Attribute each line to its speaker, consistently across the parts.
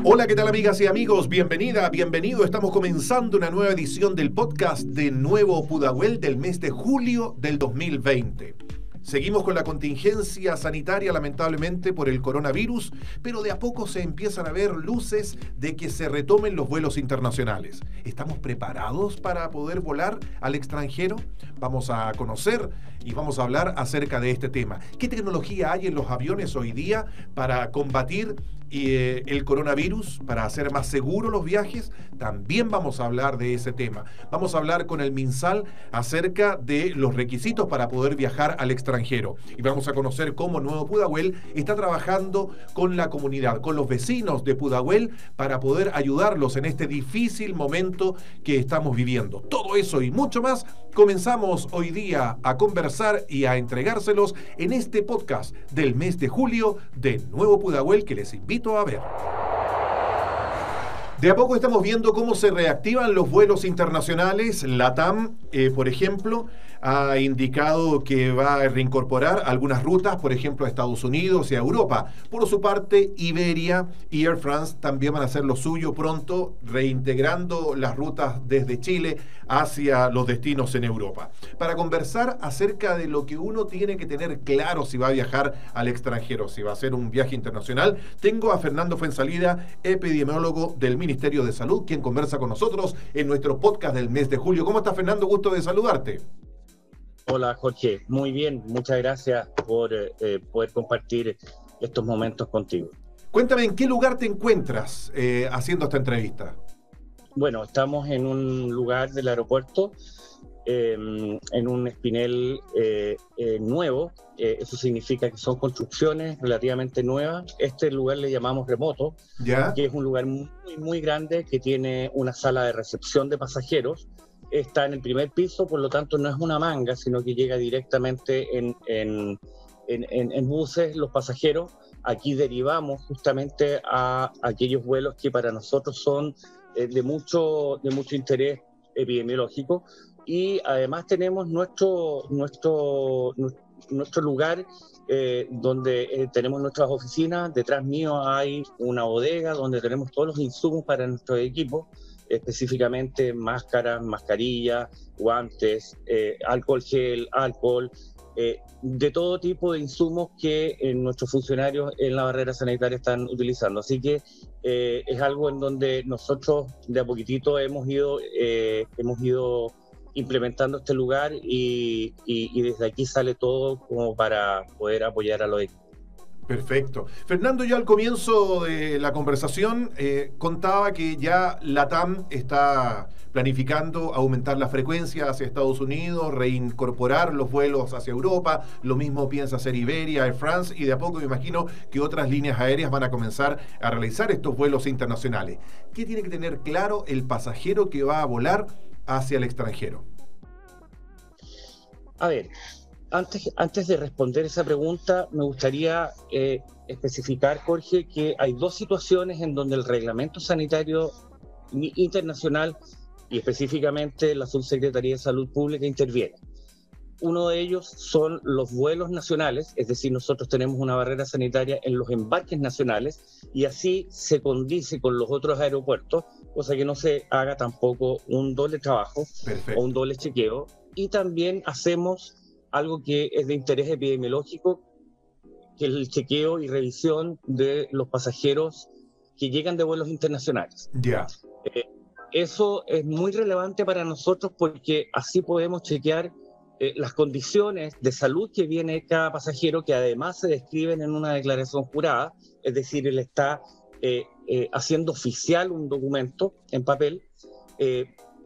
Speaker 1: Hola, ¿qué tal amigas y amigos? Bienvenida, bienvenido. Estamos comenzando una nueva edición del podcast de Nuevo Pudahuel del mes de julio del 2020. Seguimos con la contingencia sanitaria, lamentablemente, por el coronavirus, pero de a poco se empiezan a ver luces de que se retomen los vuelos internacionales. ¿Estamos preparados para poder volar al extranjero? Vamos a conocer y vamos a hablar acerca de este tema. ¿Qué tecnología hay en los aviones hoy día para combatir el coronavirus, para hacer más seguros los viajes? También vamos a hablar de ese tema. Vamos a hablar con el MinSal acerca de los requisitos para poder viajar al extranjero. Y vamos a conocer cómo Nuevo Pudahuel está trabajando con la comunidad, con los vecinos de Pudahuel, para poder ayudarlos en este difícil momento que estamos viviendo. Todo eso y mucho más comenzamos hoy día a conversar y a entregárselos en este podcast del mes de julio de Nuevo Pudahuel, que les invito a ver. De a poco estamos viendo cómo se reactivan los vuelos internacionales. LATAM, por ejemplo, ha indicado que va a reincorporar algunas rutas, por ejemplo, a Estados Unidos y a Europa. Por su parte, Iberia y Air France también van a hacer lo suyo pronto, reintegrando las rutas desde Chile hacia los destinos en Europa. Para conversar acerca de lo que uno tiene que tener claro si va a viajar al extranjero, si va a hacer un viaje internacional, tengo a Fernando Fuenzalida, epidemiólogo del Ministerio de Salud, quien conversa con nosotros en nuestro podcast del mes de julio. ¿Cómo estás, Fernando? Gusto de saludarte.
Speaker 2: Hola, Jorge. Muy bien. Muchas gracias por poder compartir estos momentos contigo.
Speaker 1: Cuéntame, ¿en qué lugar te encuentras haciendo esta entrevista?
Speaker 2: Bueno, estamos en un lugar del aeropuerto, en un espinel nuevo. Eso significa que son construcciones relativamente nuevas. Este lugar le llamamos remoto,
Speaker 1: ¿Ya?
Speaker 2: Que es un lugar muy, muy grande que tiene una sala de recepción de pasajeros. Está en el primer piso, por lo tanto no es una manga, sino que llega directamente en buses los pasajeros. Aquí derivamos justamente a aquellos vuelos que para nosotros son de mucho interés epidemiológico, y además tenemos nuestro lugar donde tenemos nuestras oficinas. Detrás mío hay una bodega donde tenemos todos los insumos para nuestros equipos, específicamente máscaras, mascarillas, guantes, alcohol gel, alcohol, de todo tipo de insumos que nuestros funcionarios en la barrera sanitaria están utilizando. Así que es algo en donde nosotros de a poquitito hemos ido implementando este lugar, y desde aquí sale todo como para poder apoyar a los equipos.
Speaker 1: Perfecto. Fernando, yo al comienzo de la conversación contaba que ya LATAM está planificando aumentar la frecuencia hacia Estados Unidos, reincorporar los vuelos hacia Europa. Lo mismo piensa hacer Iberia, Air France, y de a poco me imagino que otras líneas aéreas van a comenzar a realizar estos vuelos internacionales. ¿Qué tiene que tener claro el pasajero que va a volar hacia el extranjero?
Speaker 2: A ver, antes de responder esa pregunta, me gustaría especificar, Jorge, que hay dos situaciones en donde el Reglamento Sanitario Internacional y específicamente la Subsecretaría de Salud Pública interviene. Uno de ellos son los vuelos nacionales, es decir, nosotros tenemos una barrera sanitaria en los embarques nacionales, y así se condice con los otros aeropuertos, cosa que no se haga tampoco un doble trabajo.
Speaker 1: Perfecto.
Speaker 2: O un doble chequeo. Y también hacemos algo que es de interés epidemiológico, que es el chequeo y revisión de los pasajeros que llegan de vuelos internacionales.
Speaker 1: Ya.
Speaker 2: Eso es muy relevante para nosotros porque así podemos chequear las condiciones de salud que viene cada pasajero, que además se describen en una declaración jurada, es decir, él está haciendo oficial un documento en papel,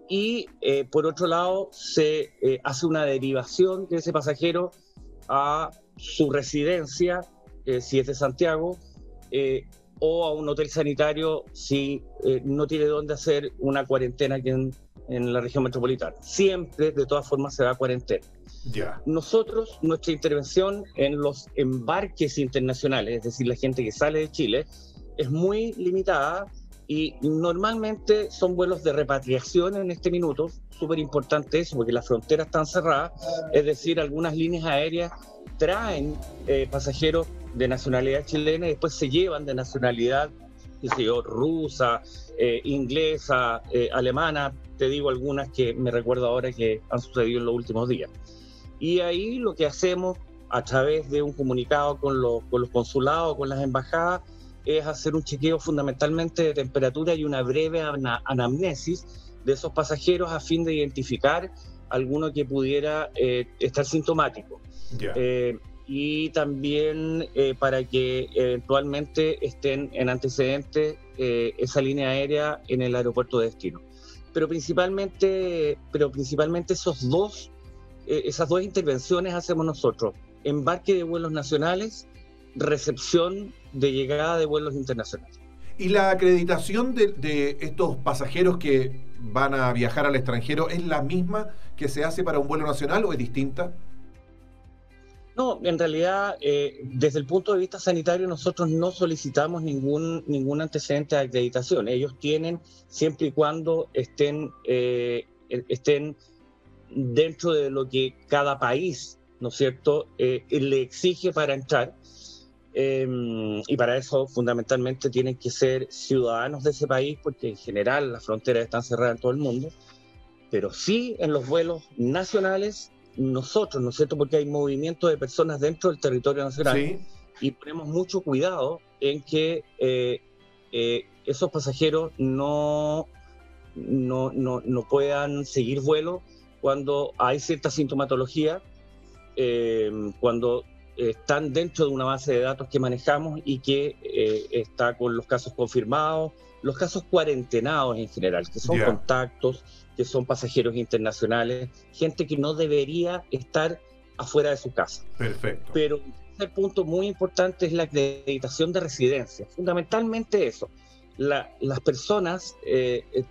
Speaker 2: y por otro lado se hace una derivación de ese pasajero a su residencia, si es de Santiago, o a un hotel sanitario si no tiene dónde hacer una cuarentena aquí en la región metropolitana. Siempre, de todas formas, se va a cuarentena.
Speaker 1: Ya.
Speaker 2: Nosotros, nuestra intervención en los embarques internacionales, es decir, la gente que sale de Chile, es muy limitada, y normalmente son vuelos de repatriación en este minuto. Súper importante eso, porque las fronteras están cerradas, es decir, algunas líneas aéreas traen pasajeros de nacionalidad chilena y después se llevan de nacionalidad qué sé yo, rusa, inglesa, alemana, te digo algunas que me recuerdo ahora que han sucedido en los últimos días. Y ahí lo que hacemos a través de un comunicado con los consulados, con las embajadas, es hacer un chequeo fundamentalmente de temperatura y una breve anamnesis de esos pasajeros a fin de identificar alguno que pudiera estar sintomático.
Speaker 1: Yeah.
Speaker 2: Y también para que eventualmente estén en antecedentes esa línea aérea en el aeropuerto de destino. Pero principalmente esas dos intervenciones hacemos nosotros: embarque de vuelos nacionales, recepción de llegada de vuelos internacionales.
Speaker 1: ¿Y la acreditación de estos pasajeros que van a viajar al extranjero es la misma que se hace para un vuelo nacional o es distinta?
Speaker 2: No, en realidad, desde el punto de vista sanitario, nosotros no solicitamos ningún antecedente de acreditación. Ellos tienen, siempre y cuando estén dentro de lo que cada país, ¿no es cierto?, le exige para entrar. Y para eso, fundamentalmente, tienen que ser ciudadanos de ese país, porque en general las fronteras están cerradas en todo el mundo. Pero sí, en los vuelos nacionales, nosotros, ¿no es cierto?, porque hay movimiento de personas dentro del territorio nacional,
Speaker 1: Sí.
Speaker 2: y ponemos mucho cuidado en que esos pasajeros no puedan seguir vuelo cuando hay cierta sintomatología, cuando están dentro de una base de datos que manejamos y que está con los casos confirmados, los casos cuarentenados en general, que son contactos, que son pasajeros internacionales, gente que no debería estar afuera de su casa.
Speaker 1: Perfecto.
Speaker 2: Pero el punto muy importante es la acreditación de residencia. Fundamentalmente eso. Las personas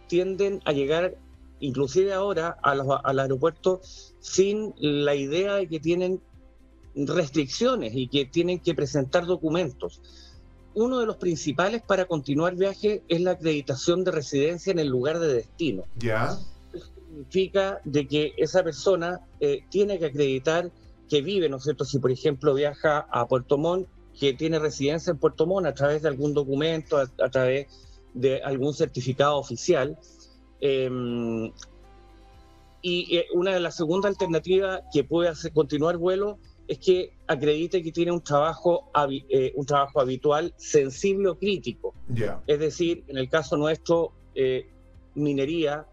Speaker 2: tienden a llegar, inclusive ahora, al aeropuerto sin la idea de que tienen restricciones y que tienen que presentar documentos. Uno de los principales para continuar viaje es la acreditación de residencia en el lugar de destino.
Speaker 1: Ya.
Speaker 2: Eso significa de que esa persona tiene que acreditar que vive, ¿no es cierto? Si, por ejemplo, viaja a Puerto Montt, que tiene residencia en Puerto Montt a través de algún documento, a través de algún certificado oficial. Y una de las segundas alternativas que puede hacer continuar vuelo es que acredite que tiene un trabajo habitual sensible o crítico.
Speaker 1: Yeah.
Speaker 2: Es decir, en el caso nuestro, minería,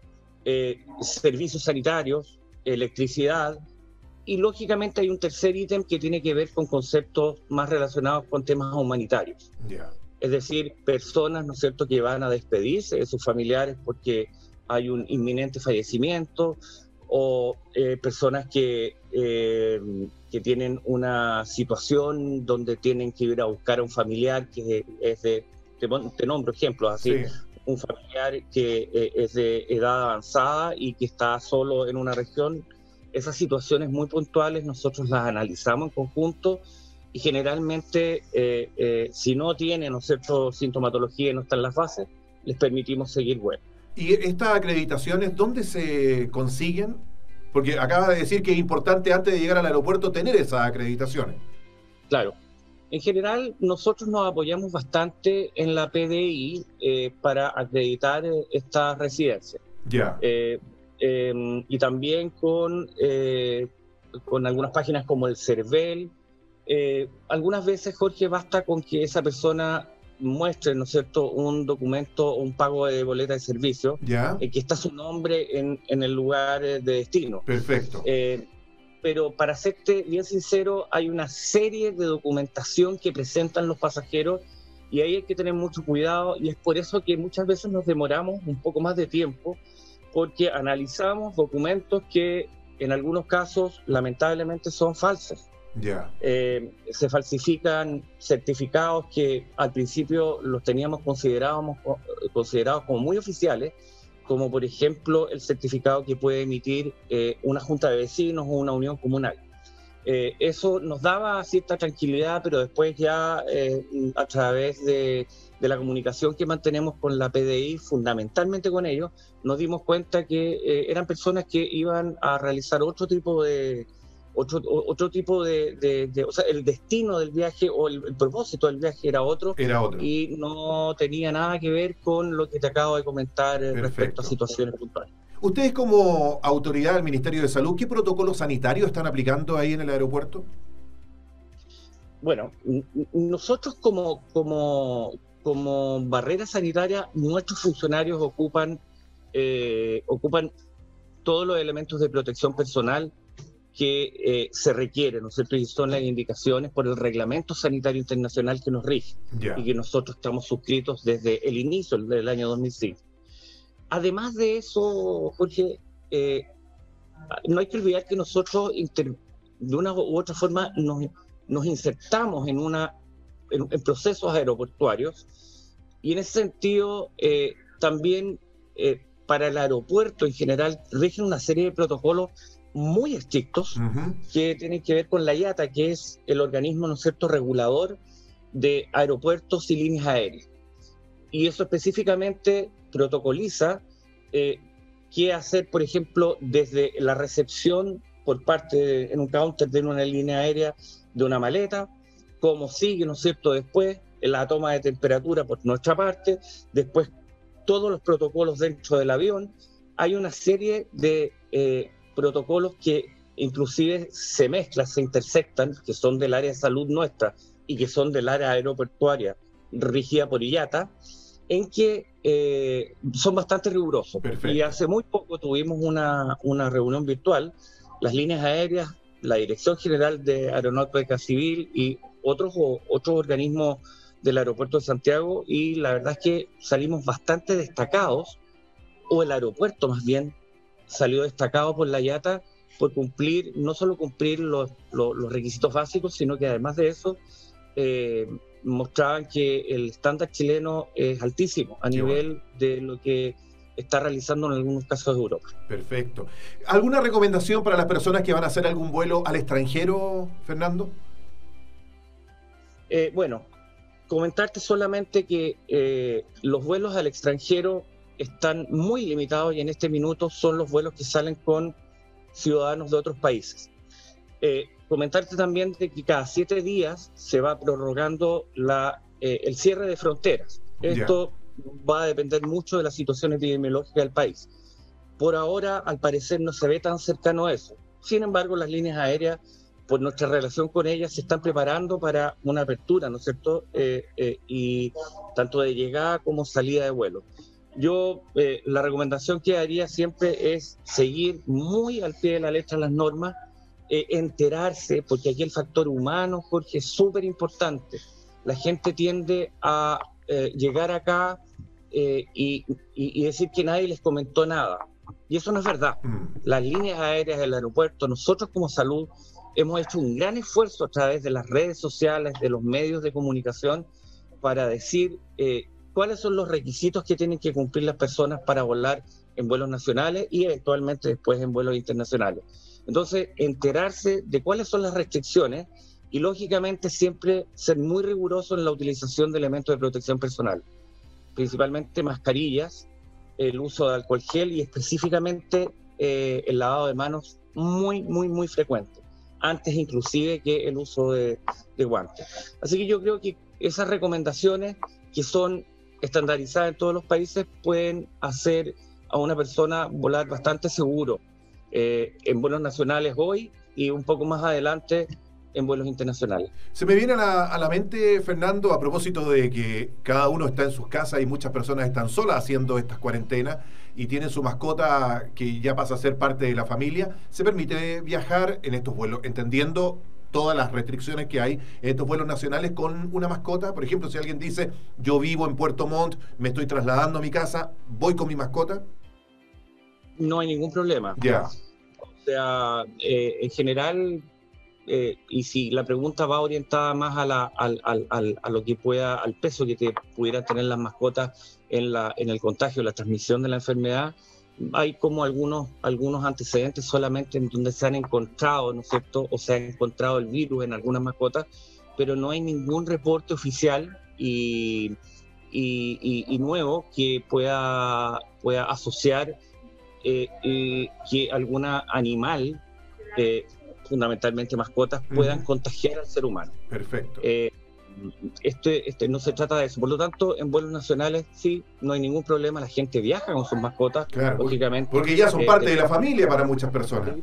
Speaker 2: servicios sanitarios, electricidad, y lógicamente hay un tercer ítem que tiene que ver con conceptos más relacionados con temas humanitarios.
Speaker 1: Yeah.
Speaker 2: Es decir, personas, ¿no es cierto?, que van a despedirse de sus familiares porque hay un inminente fallecimiento, o personas que tienen una situación donde tienen que ir a buscar a un familiar que es te nombro ejemplos así, sí. Un familiar que es de edad avanzada y que está solo en una región. Esas situaciones muy puntuales nosotros las analizamos en conjunto y generalmente si no tienen, ¿no es cierto?, sintomatología y no están en las bases, les permitimos seguir vuelo.
Speaker 1: ¿Y estas acreditaciones dónde se consiguen? Porque acaba de decir que es importante antes de llegar al aeropuerto tener esas acreditaciones.
Speaker 2: Claro. En general, nosotros nos apoyamos bastante en la PDI para acreditar estas residencias.
Speaker 1: Ya.
Speaker 2: Y también con algunas páginas como el CERVEL. Algunas veces, Jorge, basta con que esa persona muestre, ¿no es cierto?, un documento, un pago de boleta de servicio, que está su nombre en el lugar de destino.
Speaker 1: Perfecto.
Speaker 2: Pero para serte bien sincero, hay una serie de documentación que presentan los pasajeros y ahí hay que tener mucho cuidado, y es por eso que muchas veces nos demoramos un poco más de tiempo, porque analizamos documentos que en algunos casos lamentablemente son falsos.
Speaker 1: Yeah.
Speaker 2: Se falsifican certificados que al principio los teníamos considerados como muy oficiales, como por ejemplo el certificado que puede emitir una junta de vecinos o una unión comunal. Eso nos daba cierta tranquilidad, pero después ya a través de la comunicación que mantenemos con la PDI, fundamentalmente con ellos, nos dimos cuenta que eran personas que iban a realizar otro tipo de otro tipo o sea, el destino del viaje o el propósito del viaje era otro. Y no tenía nada que ver con lo que te acabo de comentar respecto a situaciones puntuales.
Speaker 1: Ustedes como autoridad del Ministerio de Salud, ¿qué protocolos sanitarios están aplicando ahí en el aeropuerto?
Speaker 2: Bueno, nosotros como barrera sanitaria, nuestros funcionarios ocupan todos los elementos de protección personal que se requieren, ¿no es cierto? Y son las indicaciones por el Reglamento Sanitario Internacional que nos rige y que nosotros estamos suscritos desde el inicio del año 2005. Además de eso, Jorge, no hay que olvidar que nosotros de una u otra forma nos insertamos en procesos aeroportuarios, y en ese sentido también para el aeropuerto en general rigen una serie de protocolos muy estrictos que tienen que ver con la IATA, que es el organismo, ¿no es cierto?, regulador de aeropuertos y líneas aéreas. Y eso específicamente protocoliza qué hacer, por ejemplo, desde la recepción por parte en un counter de una línea aérea de una maleta, cómo sigue, ¿no es cierto?, después la toma de temperatura por nuestra parte, después todos los protocolos dentro del avión. Hay una serie de protocolos que inclusive se mezclan, se intersectan, que son del área de salud nuestra y que son del área aeroportuaria rigida por IATA, en que son bastante rigurosos. Perfecto. Y hace muy poco tuvimos una reunión virtual, las líneas aéreas, la Dirección General de Aeronáutica Civil y otros organismos del aeropuerto de Santiago, y la verdad es que salimos bastante destacados, o el aeropuerto más bien salió destacado por la IATA por cumplir, no solo cumplir los requisitos básicos, sino que además de eso mostraban que el estándar chileno es altísimo a nivel de lo que está realizando en algunos casos de Europa.
Speaker 1: Perfecto. ¿Alguna recomendación para las personas que van a hacer algún vuelo al extranjero, Fernando?
Speaker 2: Bueno, comentarte solamente que los vuelos al extranjero están muy limitados, y en este minuto son los vuelos que salen con ciudadanos de otros países. Comentarte también de que cada 7 días se va prorrogando el cierre de fronteras. Esto va a depender mucho de la situación epidemiológica del país. Por ahora, al parecer, no se ve tan cercano a eso. Sin embargo, las líneas aéreas, por nuestra relación con ellas, se están preparando para una apertura, ¿no es cierto? Y tanto de llegada como salida de vuelo. Yo la recomendación que haría siempre es seguir muy al pie de la letra las normas, enterarse, porque aquí el factor humano, Jorge, es súper importante. La gente tiende a llegar acá y decir que nadie les comentó nada. Y eso no es verdad. Las líneas aéreas del aeropuerto, nosotros como salud, hemos hecho un gran esfuerzo a través de las redes sociales, de los medios de comunicación, para decir cuáles son los requisitos que tienen que cumplir las personas para volar en vuelos nacionales y eventualmente después en vuelos internacionales. Entonces, enterarse de cuáles son las restricciones y, lógicamente, siempre ser muy riguroso en la utilización de elementos de protección personal, principalmente mascarillas, el uso de alcohol gel y específicamente el lavado de manos muy, muy, muy frecuente, antes inclusive que el uso de guantes. Así que yo creo que esas recomendaciones, que son estandarizadas en todos los países, pueden hacer a una persona volar bastante seguro en vuelos nacionales hoy y un poco más adelante en vuelos internacionales.
Speaker 1: Se me viene a la mente, Fernando, a propósito de que cada uno está en sus casas y muchas personas están solas haciendo estas cuarentenas y tienen su mascota que ya pasa a ser parte de la familia. ¿Se permite viajar en estos vuelos, entendiendo todas las restricciones que hay en estos vuelos nacionales, con una mascota? Por ejemplo, si alguien dice, yo vivo en Puerto Montt, me estoy trasladando a mi casa, ¿voy con mi mascota?
Speaker 2: No hay ningún problema.
Speaker 1: Ya.
Speaker 2: O sea, en general, y si la pregunta va orientada más a lo que pueda, al peso que te pudieran tener las mascotas en el contagio, la transmisión de la enfermedad, hay como algunos antecedentes solamente en donde se han encontrado, ¿no es cierto?, o se ha encontrado el virus en algunas mascotas, pero no hay ningún reporte oficial y nuevo que pueda asociar que algún animal fundamentalmente mascotas, puedan contagiar al ser humano.
Speaker 1: Perfecto.
Speaker 2: No se trata de eso. Por lo tanto, en vuelos nacionales sí, no hay ningún problema, la gente viaja con sus mascotas,
Speaker 1: Claro,
Speaker 2: lógicamente.
Speaker 1: porque ya son parte de la familia para muchas personas.
Speaker 2: Sí,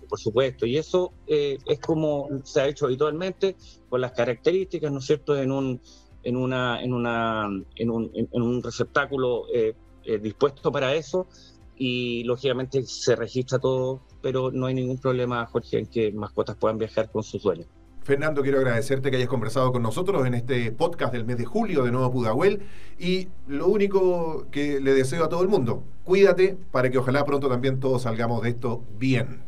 Speaker 2: por supuesto. Y eso es como se ha hecho habitualmente, con las características, ¿no es cierto?, en un receptáculo dispuesto para eso, y lógicamente se registra todo, pero no hay ningún problema, Jorge, en que mascotas puedan viajar con sus dueños.
Speaker 1: Fernando, quiero agradecerte que hayas conversado con nosotros en este podcast del mes de julio de Nuevo Pudahuel, y lo único que le deseo a todo el mundo, cuídate para que ojalá pronto también todos salgamos de esto bien.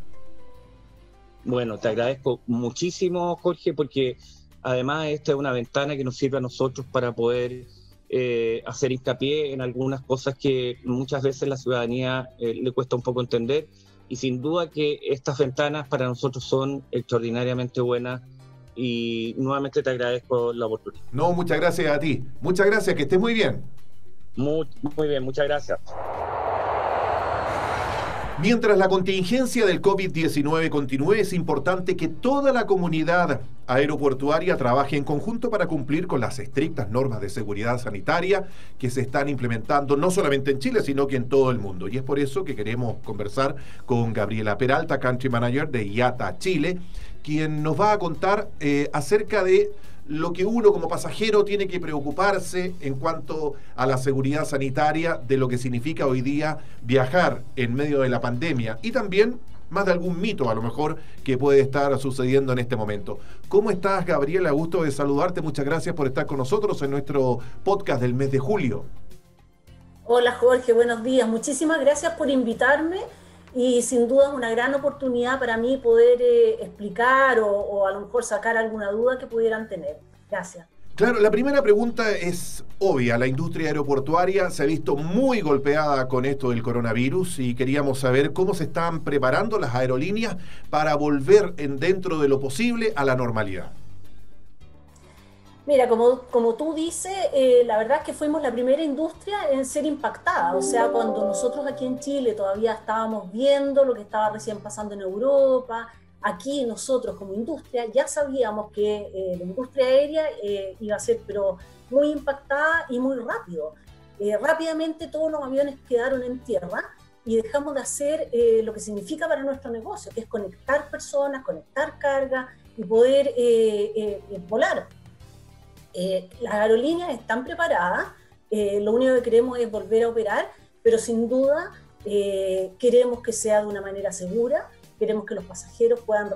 Speaker 2: Bueno, te agradezco muchísimo, Jorge, porque además esta es una ventana que nos sirve a nosotros para poder hacer hincapié en algunas cosas que muchas veces la ciudadanía le cuesta un poco entender, y sin duda que estas ventanas para nosotros son extraordinariamente buenas, y nuevamente te agradezco la oportunidad.
Speaker 1: No, muchas gracias a ti. Muchas gracias, que estés muy bien.
Speaker 2: Muy bien, muchas gracias.
Speaker 1: Mientras la contingencia del COVID-19 continúe, es importante que toda la comunidad aeroportuaria trabaje en conjunto para cumplir con las estrictas normas de seguridad sanitaria que se están implementando no solamente en Chile, sino que en todo el mundo. Y es por eso que queremos conversar con Gabriela Peralta, Country Manager de IATA Chile, quien nos va a contar acerca de lo que uno como pasajero tiene que preocuparse en cuanto a la seguridad sanitaria, de lo que significa hoy día viajar en medio de la pandemia, y también más de algún mito a lo mejor que puede estar sucediendo en este momento. ¿Cómo estás, Gabriela? Gusto de saludarte. Muchas gracias por estar con nosotros en nuestro podcast del mes de julio.
Speaker 3: Hola, Jorge, buenos días. Muchísimas gracias por invitarme, y sin duda es una gran oportunidad para mí poder explicar o a lo mejor sacar alguna duda que pudieran tener. Gracias.
Speaker 1: Claro, la primera pregunta es obvia. La industria aeroportuaria se ha visto muy golpeada con esto del coronavirus, y queríamos saber cómo se están preparando las aerolíneas para volver dentro de lo posible a la normalidad.
Speaker 3: Mira, como tú dices, la verdad es que fuimos la primera industria en ser impactada. O sea, cuando nosotros aquí en Chile todavía estábamos viendo lo que estaba recién pasando en Europa, aquí nosotros como industria ya sabíamos que la industria aérea iba a ser pero muy impactada y muy rápido. Rápidamente todos los aviones quedaron en tierra y dejamos de hacer lo que significa para nuestro negocio, que es conectar personas, conectar carga y poder volar. Las aerolíneas están preparadas, lo único que queremos es volver a operar, pero sin duda queremos que sea de una manera segura, queremos que los pasajeros puedan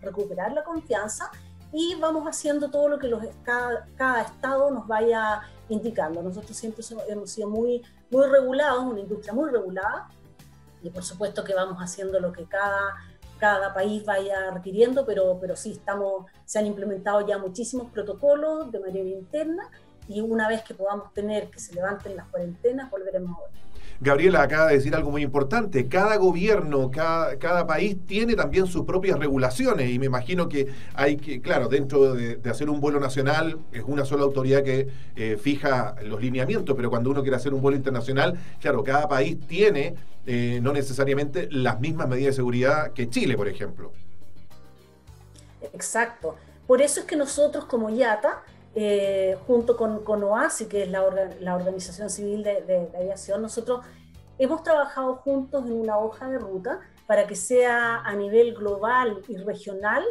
Speaker 3: recuperar la confianza, y vamos haciendo todo lo que cada estado nos vaya indicando. Nosotros siempre hemos sido muy regulados, una industria muy regulada, y por supuesto que vamos haciendo lo que cada país vaya requiriendo, pero sí se han implementado ya muchísimos protocolos de manera interna, y una vez que podamos tener que se levanten las cuarentenas, volveremos a ver.
Speaker 1: Gabriela acaba de decir algo muy importante. Cada gobierno, cada país tiene también sus propias regulaciones, y me imagino que hay que, claro, dentro de hacer un vuelo nacional es una sola autoridad que fija los lineamientos, pero cuando uno quiere hacer un vuelo internacional, claro, cada país tiene no necesariamente las mismas medidas de seguridad que Chile, por ejemplo.
Speaker 3: Exacto. Por eso es que nosotros como IATA, junto con OASI, que es la Organización Civil de Aviación, nosotros hemos trabajado juntos en una hoja de ruta para que sea a nivel global y regional,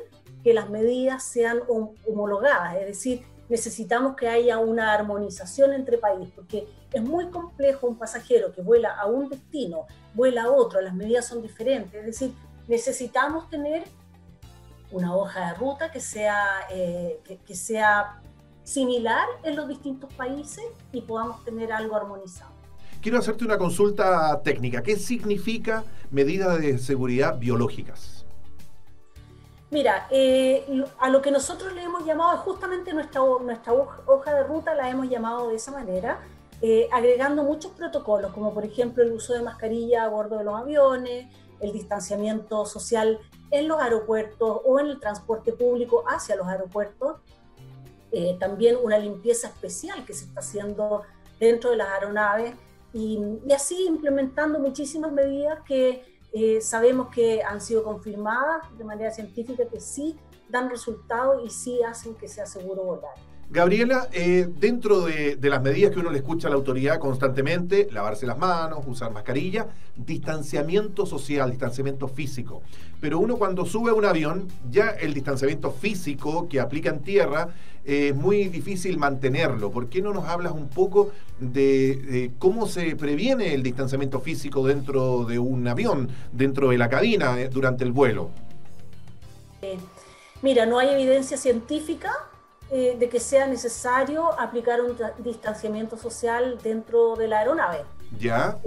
Speaker 3: que las medidas sean homologadas, es decir, necesitamos que haya una armonización entre países, porque es muy complejo un pasajero que vuela a un destino, vuela a otro, las medidas son diferentes, es decir, necesitamos tener una hoja de ruta que sea similar en los distintos países y podamos tener algo armonizado.
Speaker 1: Quiero hacerte una consulta técnica. ¿Qué significa medidas de seguridad biológicas?
Speaker 3: Mira, a lo que nosotros le hemos llamado, justamente nuestra hoja de ruta la hemos llamado de esa manera, agregando muchos protocolos, como por ejemplo el uso de mascarilla a bordo de los aviones, el distanciamiento social en los aeropuertos o en el transporte público hacia los aeropuertos, también una limpieza especial que se está haciendo dentro de las aeronaves, y así implementando muchísimas medidas que sabemos que han sido confirmadas de manera científica que sí dan resultados y sí hacen que sea seguro volar.
Speaker 1: Gabriela, dentro de las medidas que uno le escucha a la autoridad constantemente, lavarse las manos, usar mascarilla, distanciamiento social, distanciamiento físico. Pero uno cuando sube a un avión, ya el distanciamiento físico que aplica en tierra es muy difícil mantenerlo. ¿Por qué no nos hablas un poco de cómo se previene el distanciamiento físico dentro de un avión, dentro de la cabina, durante el vuelo?
Speaker 3: Mira, no hay evidencia científica de que sea necesario aplicar un distanciamiento social dentro de la aeronave.
Speaker 1: ¿Ya?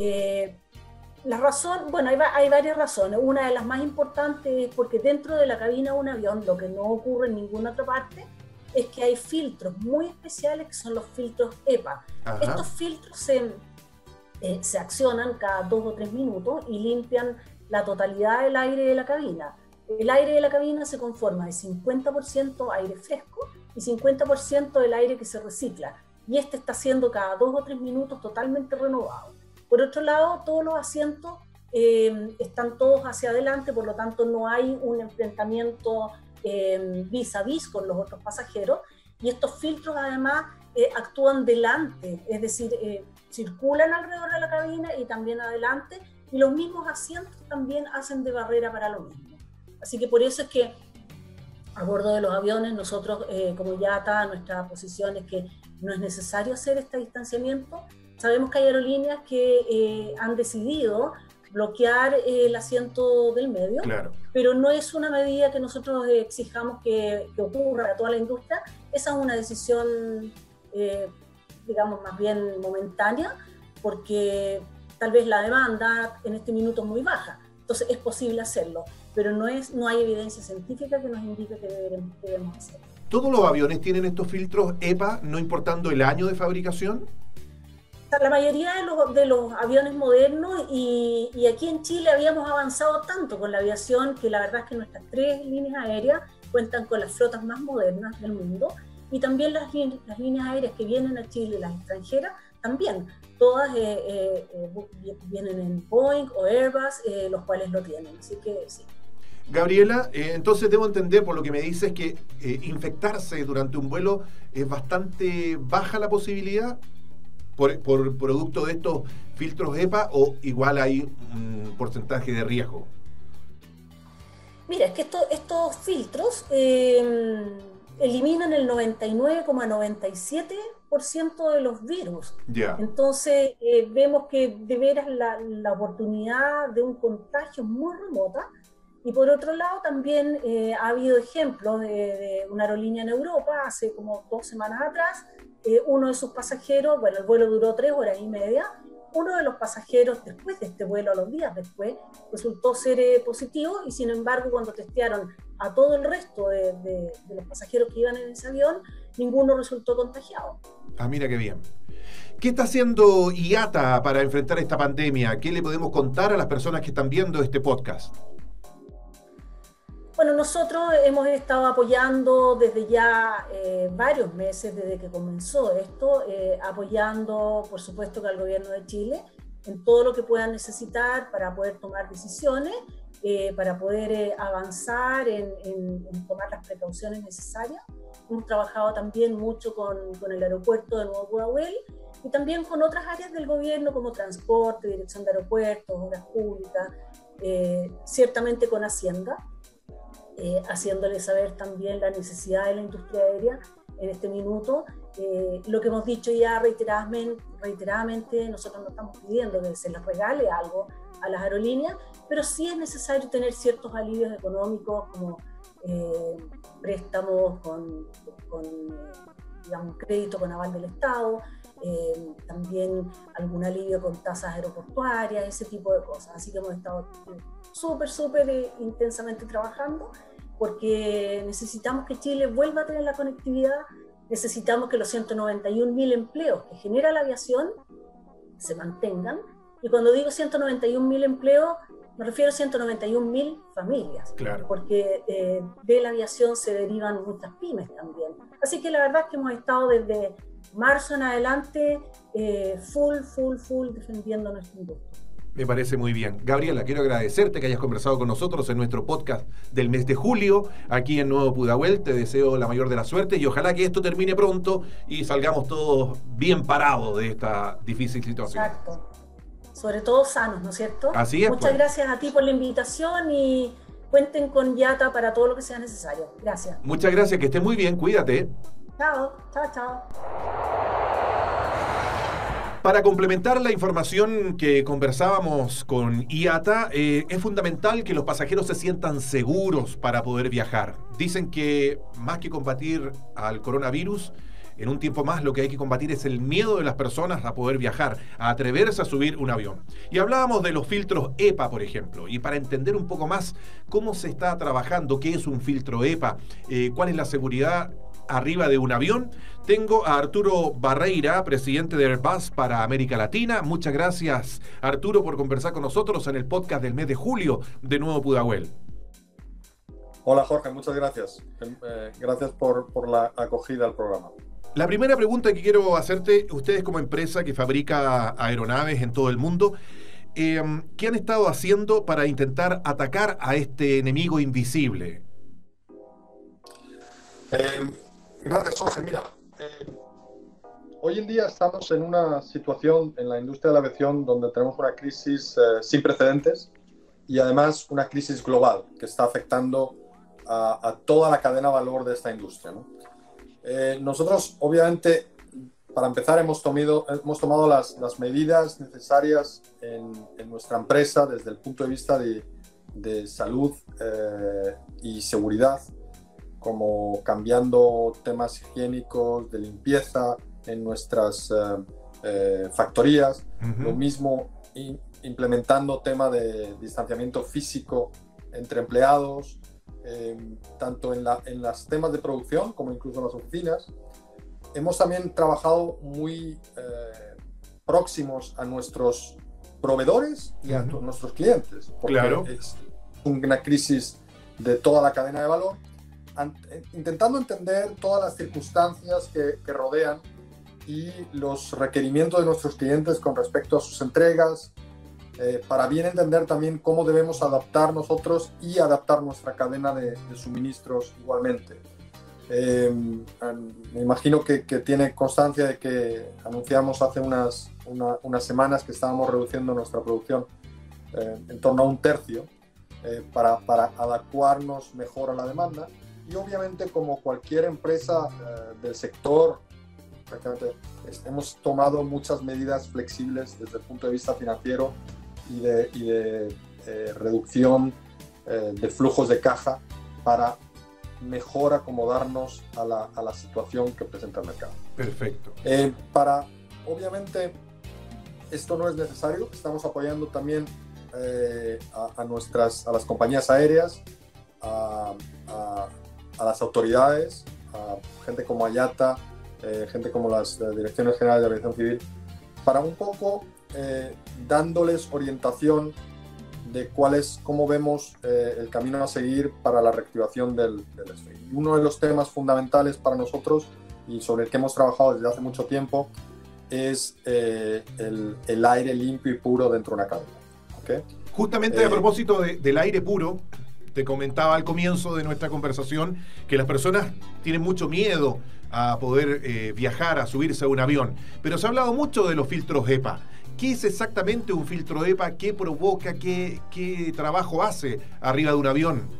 Speaker 3: La razón, bueno, hay varias razones. Una de las más importantes es porque dentro de la cabina de un avión, lo que no ocurre en ninguna otra parte, es que hay filtros muy especiales que son los filtros EPA.
Speaker 1: Ajá.
Speaker 3: Estos filtros se accionan cada 2 o 3 minutos y limpian la totalidad del aire de la cabina. El aire de la cabina se conforma de 50% aire fresco y 50% del aire que se recicla. Y este está siendo cada 2 o 3 minutos totalmente renovado. Por otro lado, todos los asientos están todos hacia adelante, por lo tanto no hay un enfrentamiento vis a vis con los otros pasajeros. Y estos filtros además actúan delante, es decir, circulan alrededor de la cabina y también adelante. Y los mismos asientos también hacen de barrera para lo mismo. Así que por eso es que a bordo de los aviones nosotros, como IATA, nuestra posición es que no es necesario hacer este distanciamiento. Sabemos que hay aerolíneas que han decidido bloquear el asiento del medio,
Speaker 1: Claro.
Speaker 3: pero no es una medida que nosotros exijamos que ocurra a toda la industria. Esa es una decisión, digamos, más bien momentánea, porque tal vez la demanda en este minuto es muy baja. Entonces es posible hacerlo, pero no hay evidencia científica que nos indique que debemos hacerlo.
Speaker 1: ¿Todos los aviones tienen estos filtros EPA, no importando el año de fabricación?
Speaker 3: La mayoría de los aviones modernos, y aquí en Chile habíamos avanzado tanto con la aviación que la verdad es que nuestras 3 líneas aéreas cuentan con las flotas más modernas del mundo, y también las líneas aéreas que vienen a Chile, las extranjeras, también, todas vienen en Boeing o Airbus, los cuales lo tienen, así que sí.
Speaker 1: Gabriela, entonces debo entender por lo que me dices que infectarse durante un vuelo es bastante baja la posibilidad por producto de estos filtros EPA, o igual hay un porcentaje de riesgo.
Speaker 3: Mira, es que estos filtros eliminan el 99,97% de los virus.
Speaker 1: Ya.
Speaker 3: Entonces vemos que de veras la oportunidad de un contagio es muy remota. Y por otro lado también ha habido ejemplos de una aerolínea en Europa hace como 2 semanas atrás. Uno de sus pasajeros, bueno, el vuelo duró 3 horas y media, uno de los pasajeros después de este vuelo, a los días después, resultó ser positivo, y sin embargo cuando testearon a todo el resto de los pasajeros que iban en ese avión, ninguno resultó contagiado.
Speaker 1: Ah, mira qué bien. ¿Qué está haciendo IATA para enfrentar esta pandemia? ¿Qué le podemos contar a las personas que están viendo este podcast?
Speaker 3: Bueno, nosotros hemos estado apoyando desde ya varios meses, desde que comenzó esto, apoyando, por supuesto, que al gobierno de Chile en todo lo que puedan necesitar para poder tomar decisiones, para poder avanzar en tomar las precauciones necesarias. Hemos trabajado también mucho con el aeropuerto de Nuevo Pudahuel y también con otras áreas del gobierno como transporte, dirección de aeropuertos, obras públicas, ciertamente con Hacienda. Haciéndole saber también la necesidad de la industria aérea en este minuto. Lo que hemos dicho ya reiteradamente, nosotros no estamos pidiendo que se les regale algo a las aerolíneas, pero sí es necesario tener ciertos alivios económicos como préstamos con digamos, crédito con aval del Estado, también algún alivio con tasas aeroportuarias, ese tipo de cosas. Así que hemos estado súper intensamente trabajando porque necesitamos que Chile vuelva a tener la conectividad, necesitamos que los 191.000 empleos que genera la aviación se mantengan, y cuando digo 191.000 empleos me refiero a 191.000 familias,
Speaker 1: Claro.
Speaker 3: porque de la aviación se derivan muchas pymes también. Así que la verdad es que hemos estado desde marzo en adelante full defendiendo nuestra industria.
Speaker 1: Me parece muy bien. Gabriela, quiero agradecerte que hayas conversado con nosotros en nuestro podcast del mes de julio, aquí en Nuevo Pudahuel. Te deseo la mayor de la suerte y ojalá que esto termine pronto y salgamos todos bien parados de esta difícil situación.
Speaker 3: Exacto. Sobre todo sanos, ¿no es cierto?
Speaker 1: Así es.
Speaker 3: Muchas gracias a ti por la invitación y cuenten con IATA para todo lo que sea necesario. Gracias.
Speaker 1: Muchas gracias, que estés muy bien, cuídate.
Speaker 3: Chao, chao, chao.
Speaker 1: Para complementar la información que conversábamos con IATA, es fundamental que los pasajeros se sientan seguros para poder viajar. Dicen que más que combatir al coronavirus, en un tiempo más lo que hay que combatir es el miedo de las personas a poder viajar, a atreverse a subir un avión. Y hablábamos de los filtros EPA, por ejemplo, y para entender un poco más cómo se está trabajando, qué es un filtro EPA, cuál es la seguridad arriba de un avión, tengo a Arturo Barreira, presidente de Airbus para América Latina. Muchas gracias, Arturo, por conversar con nosotros en el podcast del mes de julio de Nuevo Pudahuel.
Speaker 4: Hola Jorge, muchas gracias. Gracias por la acogida al programa.
Speaker 1: La primera pregunta que quiero hacerte, ustedes como empresa que fabrica aeronaves en todo el mundo, ¿qué han estado haciendo para intentar atacar a este enemigo invisible?
Speaker 4: Gracias, Jorge. Mira, hoy en día estamos en una situación en la industria de la aviación donde tenemos una crisis sin precedentes y además una crisis global que está afectando a toda la cadena de valor de esta industria, ¿no? Nosotros, obviamente, para empezar, hemos tomado las medidas necesarias en nuestra empresa desde el punto de vista de salud y seguridad, como cambiando temas higiénicos, de limpieza en nuestras factorías, lo mismo implementando tema de distanciamiento físico entre empleados, tanto en los temas de producción como incluso en las oficinas. Hemos también trabajado muy próximos a nuestros proveedores y a nuestros clientes, porque es una crisis de toda la cadena de valor, intentando entender todas las circunstancias que rodean y los requerimientos de nuestros clientes con respecto a sus entregas, para bien entender también cómo debemos adaptar nosotros y adaptar nuestra cadena de suministros igualmente. Me imagino que tiene constancia de que anunciamos hace unas semanas que estábamos reduciendo nuestra producción en torno a 1/3 para adecuarnos mejor a la demanda. Y obviamente, como cualquier empresa del sector, hemos tomado muchas medidas flexibles desde el punto de vista financiero y de reducción de flujos de caja para mejor acomodarnos a la situación que presenta el mercado.
Speaker 1: Perfecto.
Speaker 4: Obviamente, esto no es necesario. Estamos apoyando también a las compañías aéreas, a las autoridades, a gente como IATA, gente como las Direcciones Generales de Aviación Civil, para un poco dándoles orientación de cómo vemos el camino a seguir para la reactivación del SFI. Uno de los temas fundamentales para nosotros y sobre el que hemos trabajado desde hace mucho tiempo es el aire limpio y puro dentro de una cabina. ¿Okay?
Speaker 1: Justamente a propósito del aire puro, te comentaba al comienzo de nuestra conversación que las personas tienen mucho miedo a poder viajar, a subirse a un avión, pero se ha hablado mucho de los filtros EPA. ¿Qué es exactamente un filtro EPA? ¿Qué provoca? ¿Qué trabajo hace arriba de un avión?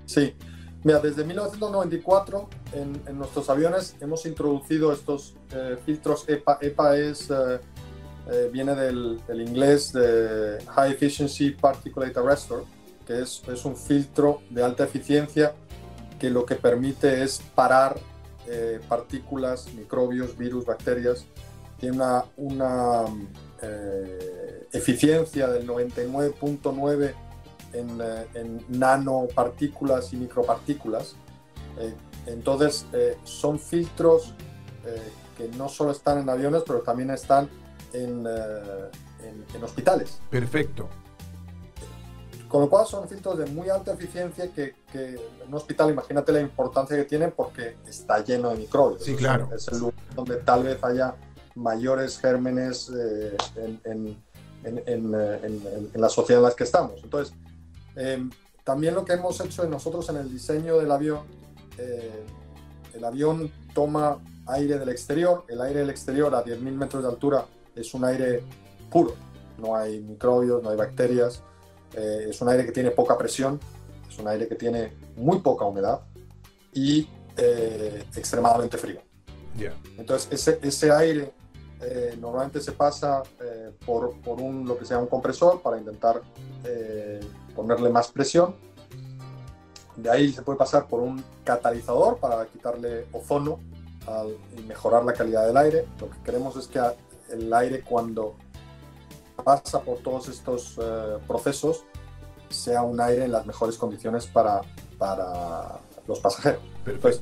Speaker 4: Sí, mira, desde 1994 en nuestros aviones hemos introducido estos filtros EPA. EPA viene del inglés de High Efficiency Particulate Arrestor, que es un filtro de alta eficiencia que lo que permite es parar partículas, microbios, virus, bacterias. Tiene una eficiencia del 99.9 en nanopartículas y micropartículas. Entonces, son filtros que no solo están en aviones, pero también están en hospitales.
Speaker 1: Perfecto.
Speaker 4: Con lo cual son filtros de muy alta eficiencia que en un hospital, imagínate la importancia que tienen porque está lleno de microbios.
Speaker 1: Sí, claro.
Speaker 4: Es el lugar donde tal vez haya mayores gérmenes en la sociedad en la que estamos. Entonces, también lo que hemos hecho nosotros en el diseño del avión, el avión toma aire del exterior. El aire del exterior a 10.000 metros de altura es un aire puro, no hay microbios, no hay bacterias, es un aire que tiene poca presión, es un aire que tiene muy poca humedad y extremadamente frío.
Speaker 1: Yeah.
Speaker 4: Entonces ese aire normalmente se pasa por lo que sea un compresor para intentar ponerle más presión. De ahí se puede pasar por un catalizador para quitarle ozono y mejorar la calidad del aire. Lo que queremos es que el aire, cuando pasa por todos estos procesos, sea un aire en las mejores condiciones para los pasajeros. Entonces,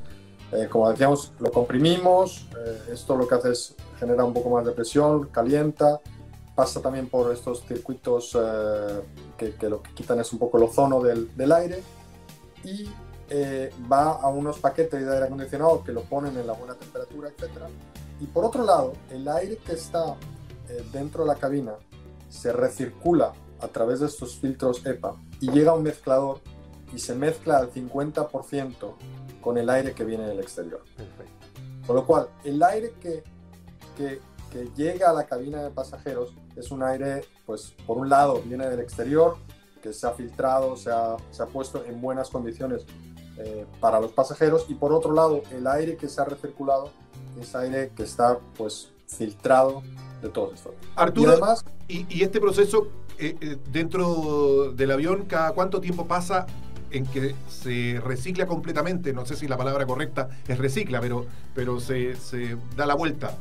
Speaker 4: como decíamos, lo comprimimos, esto lo que hace es genera un poco más de presión, calienta, pasa también por estos circuitos que lo que quitan es un poco el ozono del aire, y va a unos paquetes de aire acondicionado que lo ponen en la buena temperatura, etc. Y por otro lado, el aire que está dentro de la cabina se recircula a través de estos filtros EPA y llega a un mezclador y se mezcla al 50% con el aire que viene del exterior. Perfecto. Con lo cual, el aire que llega a la cabina de pasajeros es un aire, pues, por un lado viene del exterior, que se ha filtrado, se ha puesto en buenas condiciones para los pasajeros, y por otro lado, el aire que se ha recirculado es aire que está, pues, filtrado de todo esto.
Speaker 1: Arturo, y además, ¿y este proceso dentro del avión, cada cuánto tiempo pasa en que se recicla completamente? No sé si la palabra correcta es recicla, pero se da la vuelta.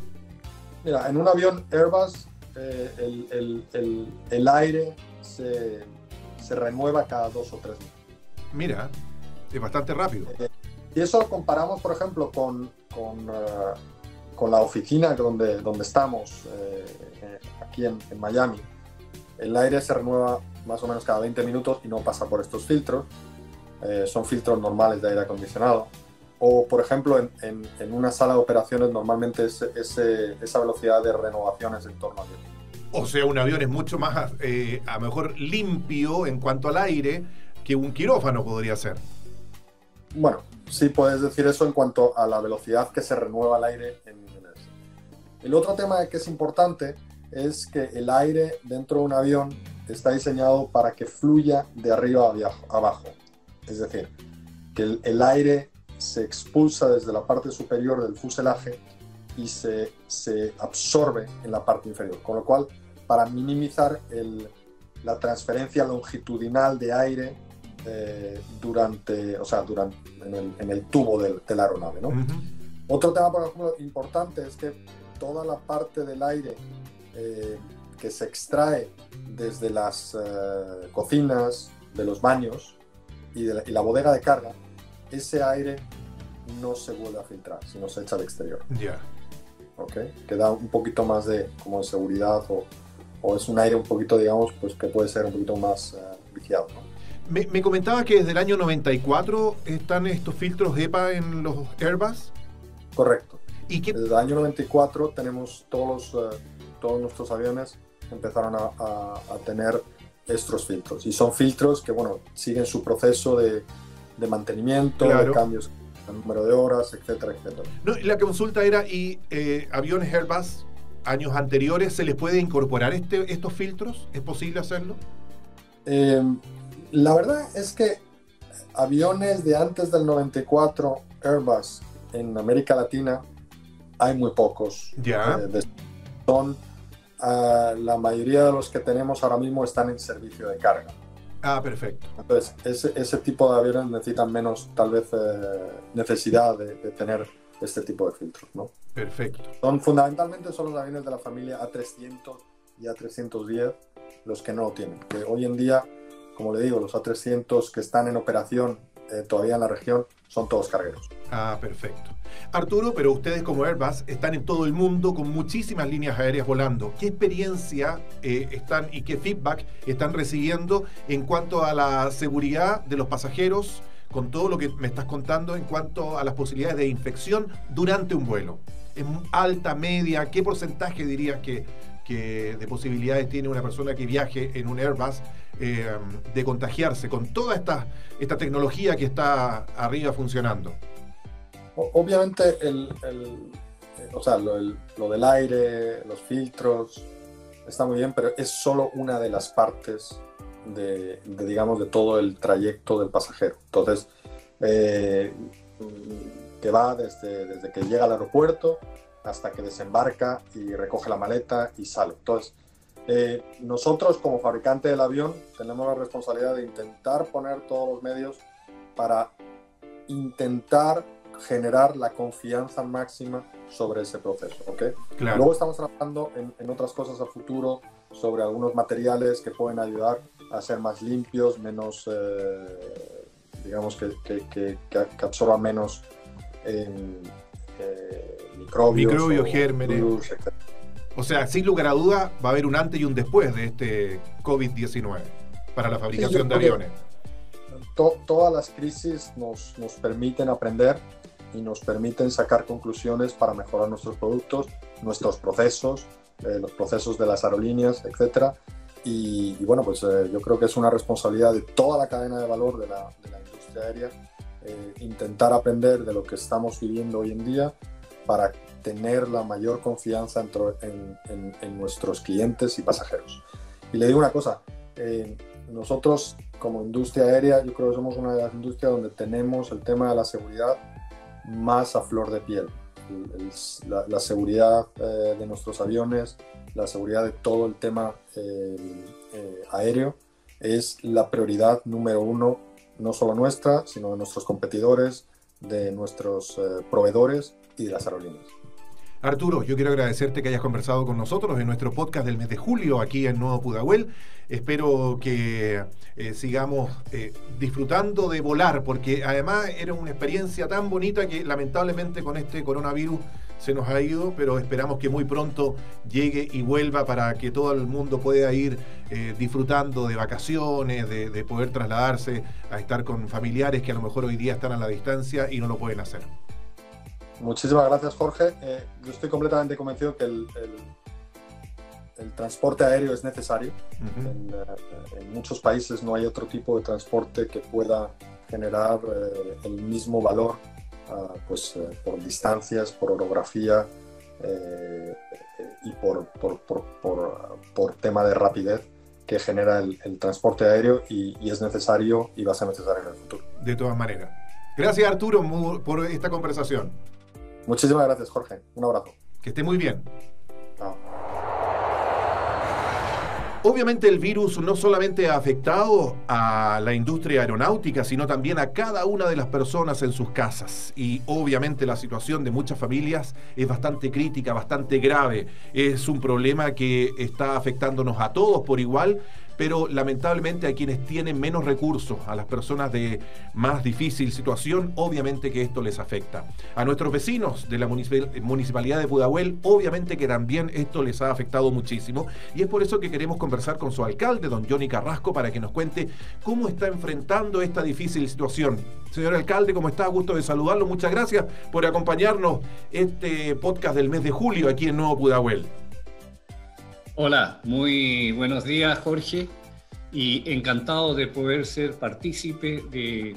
Speaker 4: Mira, en un avión Airbus el aire se renueva cada 2 o 3 días.
Speaker 1: Mira, es bastante rápido.
Speaker 4: Y eso lo comparamos, por ejemplo, con la oficina donde estamos, aquí en Miami. El aire se renueva más o menos cada 20 minutos y no pasa por estos filtros. Son filtros normales de aire acondicionado. O, por ejemplo, en una sala de operaciones normalmente esa velocidad de renovación es en torno a 10.
Speaker 1: O sea, un avión es mucho más, a lo mejor, limpio en cuanto al aire que un quirófano podría ser.
Speaker 4: Bueno, sí puedes decir eso en cuanto a la velocidad que se renueva el aire en niveles. El otro tema que es importante es que el aire dentro de un avión está diseñado para que fluya de arriba a abajo. Es decir, que el aire se expulsa desde la parte superior del fuselaje y se absorbe en la parte inferior. Con lo cual, para minimizar la transferencia longitudinal de aire en el tubo de la aeronave, ¿no? Uh-huh. Otro tema, por ejemplo, importante es que toda la parte del aire que se extrae desde las cocinas, de los baños y la bodega de carga, ese aire no se vuelve a filtrar, sino se echa al exterior.
Speaker 1: Ya. Yeah.
Speaker 4: ¿Okay? Que da un poquito más de seguridad, o es un aire un poquito, digamos, pues que puede ser un poquito más viciado, ¿no?
Speaker 1: Me comentaba que desde el año 94 están estos filtros EPA en los Airbus.
Speaker 4: Correcto.
Speaker 1: ¿Y qué?
Speaker 4: Desde el año 94 tenemos todos nuestros aviones empezaron a tener estos filtros. Y son filtros que, bueno, siguen su proceso de mantenimiento, claro, de cambios en número de horas, etcétera, etcétera.
Speaker 1: No, la consulta era, aviones Airbus años anteriores, ¿se les puede incorporar estos filtros? ¿Es posible hacerlo?
Speaker 4: La verdad es que aviones de antes del 94 Airbus en América Latina hay muy pocos.
Speaker 1: Ya.
Speaker 4: La mayoría de los que tenemos ahora mismo están en servicio de carga.
Speaker 1: Ah, perfecto.
Speaker 4: Entonces, ese tipo de aviones necesitan menos, tal vez, necesidad de tener este tipo de filtros, ¿no?
Speaker 1: Perfecto.
Speaker 4: Fundamentalmente son los aviones de la familia A300 y A310 los que no lo tienen. Que hoy en día, como le digo, los A300 que están en operación todavía en la región son todos cargueros.
Speaker 1: Ah, perfecto. Arturo, pero ustedes como Airbus están en todo el mundo con muchísimas líneas aéreas volando. ¿Qué experiencia están y qué feedback están recibiendo en cuanto a la seguridad de los pasajeros, con todo lo que me estás contando en cuanto a las posibilidades de infección durante un vuelo? ¿Es alta, media? ¿Qué porcentaje dirías que de posibilidades tiene una persona que viaje en un Airbus de contagiarse con toda esta tecnología que está arriba funcionando?
Speaker 4: Obviamente lo del aire, los filtros, está muy bien, pero es solo una de las partes digamos, de todo el trayecto del pasajero. Entonces, que va desde que llega al aeropuerto hasta que desembarca y recoge la maleta y sale. Entonces, nosotros como fabricante del avión tenemos la responsabilidad de intentar poner todos los medios para intentar generar la confianza máxima sobre ese proceso, ¿okay?
Speaker 1: Claro.
Speaker 4: Luego estamos trabajando en otras cosas a futuro, sobre algunos materiales que pueden ayudar a ser más limpios, menos, digamos, que absorban menos microbios,
Speaker 1: gérmenes.
Speaker 4: virus, etc.
Speaker 1: O sea, sin lugar a duda, va a haber un antes y un después de este COVID-19 para la fabricación de aviones.
Speaker 4: Todas las crisis nos permiten aprender y nos permiten sacar conclusiones para mejorar nuestros productos, nuestros procesos, los procesos de las aerolíneas, etc. Y bueno, pues yo creo que es una responsabilidad de toda la cadena de valor de la industria aérea intentar aprender de lo que estamos viviendo hoy en día para tener la mayor confianza en nuestros clientes y pasajeros. Y le digo una cosa, nosotros como industria aérea, yo creo que somos una de las industrias donde tenemos el tema de la seguridad más a flor de piel. La seguridad de nuestros aviones, la seguridad de todo el tema aéreo es la prioridad número uno, no solo nuestra, sino de nuestros competidores, de nuestros proveedores y de las aerolíneas.
Speaker 1: Arturo, yo quiero agradecerte que hayas conversado con nosotros en nuestro podcast del mes de julio aquí en Nuevo Pudahuel. Espero que sigamos disfrutando de volar, porque además era una experiencia tan bonita que lamentablemente con este coronavirus se nos ha ido, pero esperamos que muy pronto llegue y vuelva para que todo el mundo pueda ir disfrutando de vacaciones, de poder trasladarse a estar con familiares que a lo mejor hoy día están a la distancia y no lo pueden hacer.
Speaker 4: Muchísimas gracias, Jorge. Yo estoy completamente convencido que el transporte aéreo es necesario. Uh-huh. En muchos países no hay otro tipo de transporte que pueda generar el mismo valor por distancias, por orografía y por tema de rapidez que genera el transporte aéreo y es necesario y va a ser necesario en el futuro.
Speaker 1: De todas maneras. Gracias, Arturo, por esta conversación.
Speaker 4: Muchísimas gracias, Jorge. Un abrazo.
Speaker 1: Que esté muy bien.
Speaker 4: Chao.
Speaker 1: Obviamente el virus no solamente ha afectado a la industria aeronáutica, sino también a cada una de las personas en sus casas. Y obviamente la situación de muchas familias es bastante crítica, bastante grave. Es un problema que está afectándonos a todos por igual, pero lamentablemente a quienes tienen menos recursos, a las personas de más difícil situación, obviamente que esto les afecta. A nuestros vecinos de la Municipalidad de Pudahuel, obviamente que también esto les ha afectado muchísimo, y es por eso que queremos conversar con su alcalde, don Johnny Carrasco, para que nos cuente cómo está enfrentando esta difícil situación. Señor alcalde, ¿cómo está? Gusto de saludarlo. Muchas gracias por acompañarnos este podcast del mes de julio aquí en Nuevo Pudahuel.
Speaker 5: Hola, muy buenos días, Jorge, y encantado de poder ser partícipe de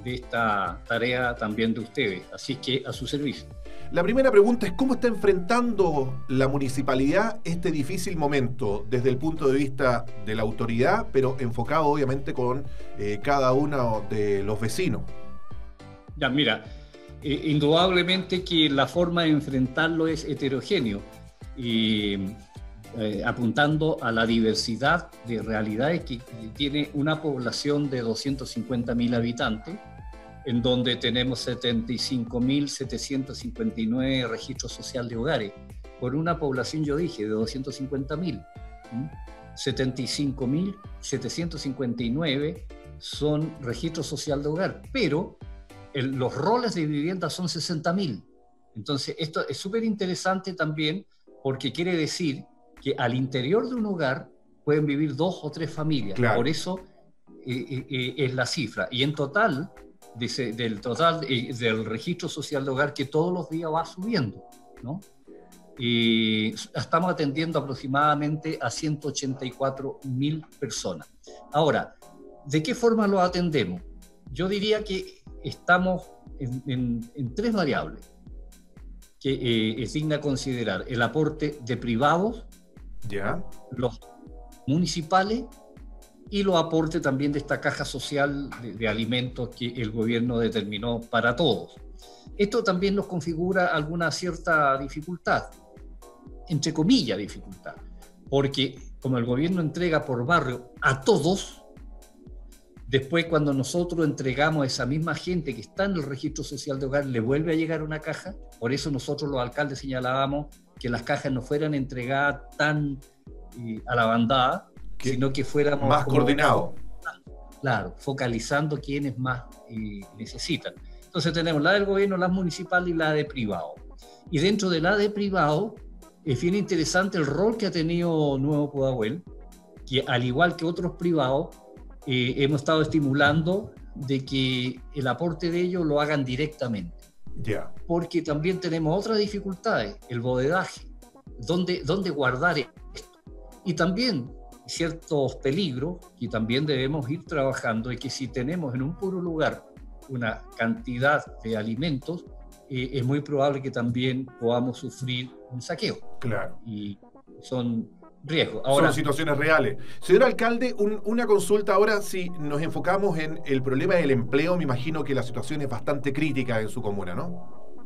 Speaker 5: esta tarea también de ustedes, así que a su servicio.
Speaker 1: La primera pregunta es ¿cómo está enfrentando la municipalidad este difícil momento desde el punto de vista de la autoridad, pero enfocado obviamente con cada uno de los vecinos?
Speaker 5: Ya, mira, indudablemente que la forma de enfrentarlo es heterogéneo y apuntando a la diversidad de realidades que tiene una población de 250.000 habitantes, en donde tenemos 75.759 registros sociales de hogares, por una población, yo dije, de 250.000. 75.759 son registros social de hogar, pero los roles de vivienda son 60.000. Entonces, esto es súper interesante también porque quiere decir que al interior de un hogar pueden vivir 2 o 3 familias. Claro. Por eso es la cifra. Y en total, del registro social de hogar, que todos los días va subiendo. ¿no? Y estamos atendiendo aproximadamente a 184.000 personas. Ahora, ¿de qué forma lo atendemos? Yo diría que estamos en tres variables que es digna considerar: el aporte de privados,
Speaker 1: ¿Ya?
Speaker 5: los municipales y los aportes también de esta caja social de alimentos que el gobierno determinó para todos. Esto también nos configura alguna cierta dificultad, entre comillas dificultad, porque como el gobierno entrega por barrio a todos, después cuando nosotros entregamos a esa misma gente que está en el registro social de hogar, le vuelve a llegar una caja. Por eso nosotros los alcaldes señalábamos que las cajas no fueran entregadas tan a la bandada, sino que fuéramos
Speaker 1: más coordinados.
Speaker 5: Claro, focalizando quienes más necesitan. Entonces tenemos la del gobierno, las municipales y la de privado. Y dentro de la de privado es bien interesante el rol que ha tenido Nuevo Pudahuel, que al igual que otros privados, hemos estado estimulando de que el aporte de ellos lo hagan directamente.
Speaker 1: Ya.
Speaker 5: Porque también tenemos otras dificultades, el bodegaje, dónde guardar esto. Y también ciertos peligros que también debemos ir trabajando, y que si tenemos en un puro lugar una cantidad de alimentos, es muy probable que también podamos sufrir un saqueo.
Speaker 1: Claro.
Speaker 5: Y son riesgos. Ahora,
Speaker 1: son situaciones reales. Señor alcalde, una consulta ahora. Si nos enfocamos en el problema del empleo, me imagino que la situación es bastante crítica en su comuna, ¿no?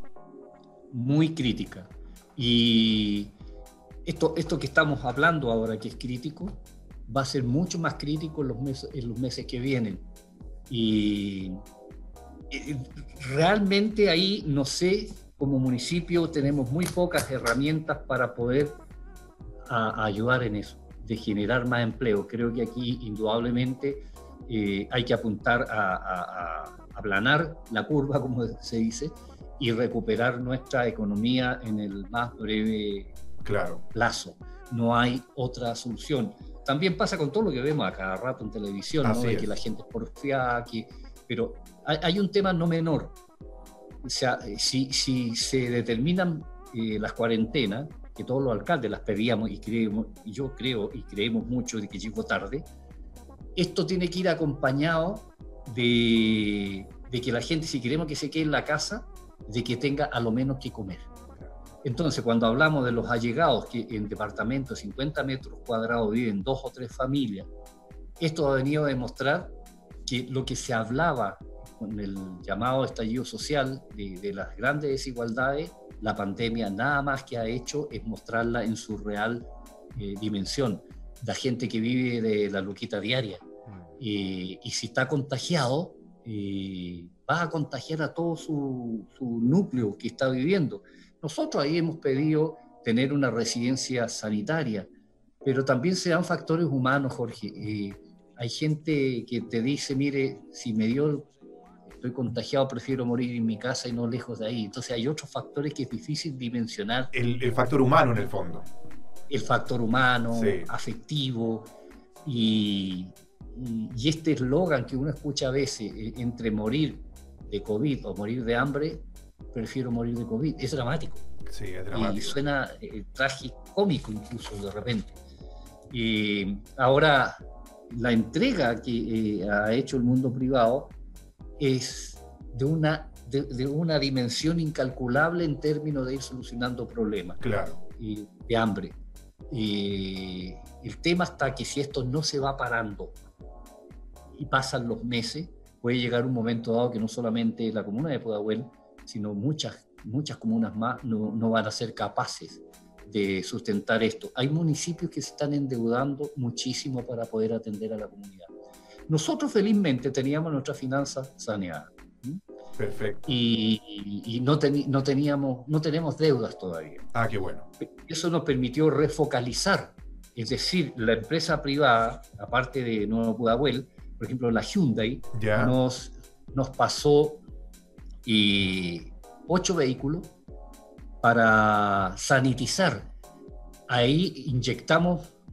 Speaker 5: Muy crítica. Y esto que estamos hablando ahora, que es crítico, va a ser mucho más crítico en los meses que vienen. Y realmente ahí, no sé, como municipio tenemos muy pocas herramientas para poder ayudar en eso, de generar más empleo. Creo que aquí indudablemente hay que apuntar a aplanar la curva, como se dice, y recuperar nuestra economía en el más breve plazo. No hay otra solución. También pasa con todo lo que vemos a cada rato en televisión, ¿no? De que la gente es porfiada, pero hay un tema no menor. O sea, si se determinan las cuarentenas, que todos los alcaldes las pedíamos y yo creo y creemos mucho de que llegó tarde, esto tiene que ir acompañado de que la gente, si queremos que se quede en la casa, de que tenga a lo menos que comer. Entonces, cuando hablamos de los allegados, que en departamentos de 50 metros cuadrados viven 2 o 3 familias, esto ha venido a demostrar que lo que se hablaba con el llamado estallido social de las grandes desigualdades, la pandemia nada más que ha hecho es mostrarla en su real dimensión. La gente que vive de la luquita diaria. Y si está contagiado, va a contagiar a todo su núcleo que está viviendo. Nosotros ahí hemos pedido tener una residencia sanitaria, pero también se dan factores humanos, Jorge. Hay gente que te dice, mire, si estoy contagiado, prefiero morir en mi casa y no lejos de ahí. Entonces hay otros factores que es difícil dimensionar.
Speaker 1: El factor humano, en el fondo.
Speaker 5: El factor humano,
Speaker 1: sí,
Speaker 5: afectivo, y este eslogan que uno escucha a veces, entre morir de COVID o morir de hambre, prefiero morir de COVID, es dramático.
Speaker 1: Sí, es dramático.
Speaker 5: Y suena tragicómico incluso de repente. Ahora, la entrega que ha hecho el mundo privado es de una dimensión incalculable en términos de ir solucionando problemas.
Speaker 1: Claro.
Speaker 5: De hambre. El tema está que si esto no se va parando y pasan los meses, puede llegar un momento dado que no solamente la comuna de Pudahuel, sino muchas comunas más no van a ser capaces de sustentar esto. Hay municipios que se están endeudando muchísimo para poder atender a la comunidad. Nosotros felizmente teníamos nuestras finanzas saneadas.
Speaker 1: Perfecto.
Speaker 5: Y no tenemos deudas todavía.
Speaker 1: Ah, qué bueno.
Speaker 5: Eso nos permitió refocalizar. Es decir, la empresa privada, aparte de Nuevo Pudahuel, por ejemplo, la Hyundai, nos pasó 8 vehículos para sanitizar. Ahí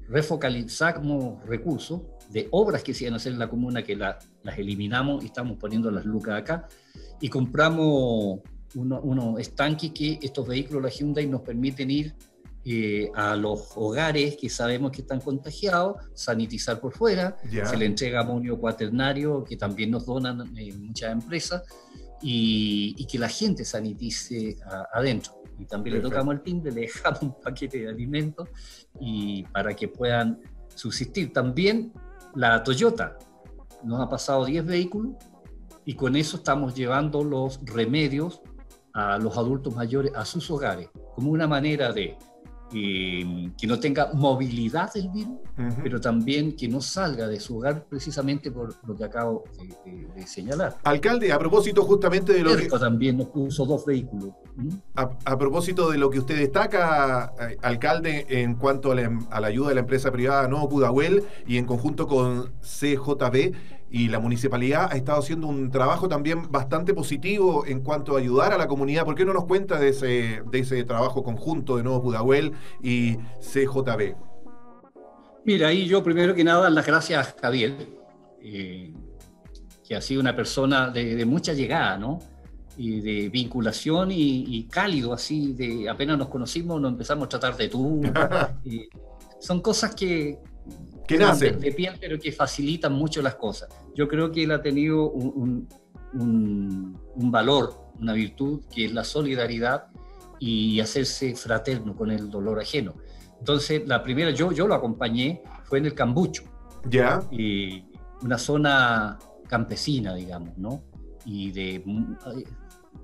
Speaker 5: refocalizamos recursos de obras que se iban a hacer en la comuna, que las eliminamos y estamos poniendo las lucas acá, y compramos unos estanques que estos vehículos de la Hyundai nos permiten ir a los hogares que sabemos que están contagiados, sanitizar por fuera, se le entrega amonio cuaternario que también nos donan muchas empresas, y que la gente sanitice adentro. Y también le tocamos el timbre, le dejamos un paquete de alimentos y para que puedan subsistir. También la Toyota nos ha pasado 10 vehículos y con eso estamos llevando los remedios a los adultos mayores a sus hogares, como una manera de que no tenga movilidad del virus, pero también que no salga de su hogar, precisamente por lo que acabo de señalar.
Speaker 1: Alcalde, a propósito justamente de lo que...
Speaker 5: también nos puso 2 vehículos.
Speaker 1: A propósito de lo que usted destaca, alcalde, en cuanto a la ayuda de la empresa privada Nuevo Pudahuel y en conjunto con CJB y la municipalidad ha estado haciendo un trabajo también bastante positivo en cuanto a ayudar a la comunidad. ¿Por qué no nos cuenta de ese trabajo conjunto de Nuevo Pudahuel y CJB?
Speaker 5: Mira, ahí yo primero que nada las gracias a Javier, que ha sido una persona de mucha llegada, ¿no? Y de vinculación y cálido, así, de apenas nos conocimos, nos empezamos a tratar de tú. Son cosas que nacen de piel, pero que facilitan mucho las cosas. Yo creo que él ha tenido un valor, una virtud, que es la solidaridad y hacerse fraterno con el dolor ajeno. Entonces, la primera, yo lo acompañé, fue en el Cambucho.
Speaker 1: ¿Ya?
Speaker 5: Una zona campesina, digamos, ¿no? Y de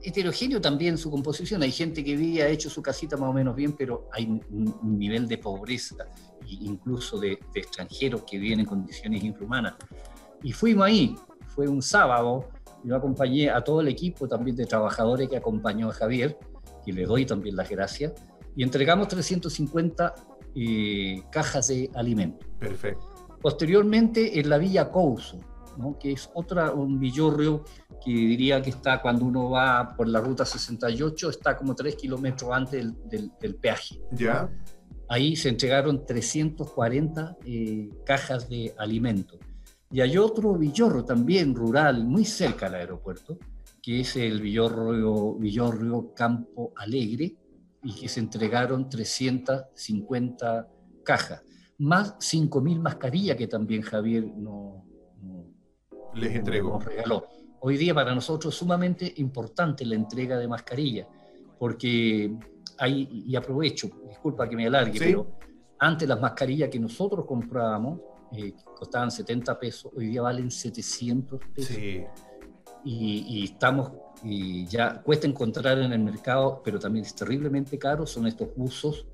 Speaker 5: heterogéneo también su composición. Hay gente que ha hecho su casita más o menos bien, pero hay un nivel de pobreza, incluso de extranjeros que viven en condiciones infrahumanas. Y fuimos ahí, fue un sábado, yo acompañé a todo el equipo también de trabajadores que acompañó a Javier, que le doy también las gracias, y entregamos 350 cajas de alimentos.
Speaker 1: Perfecto.
Speaker 5: Posteriormente en la Villa Couso, ¿no? Que es un villorrio que diría que está, cuando uno va por la ruta 68, está como 3 kilómetros antes del peaje.
Speaker 1: ¿Ya?
Speaker 5: Ahí se entregaron 340 cajas de alimentos. Y hay otro villorrio también rural, muy cerca al aeropuerto, que es el villorrio Campo Alegre, y que se entregaron 350 cajas, más 5.000 mascarillas que también Javier
Speaker 1: les entregó.
Speaker 5: Nos regaló. Hoy día para nosotros es sumamente importante la entrega de mascarillas, porque hay, y aprovecho, disculpa que me alargue, ¿sí? Pero antes las mascarillas que nosotros comprábamos costaban 70 pesos, hoy día valen 700 pesos. Sí. Y estamos, ya cuesta encontrar en el mercado, pero también es terriblemente caro, son estos buzos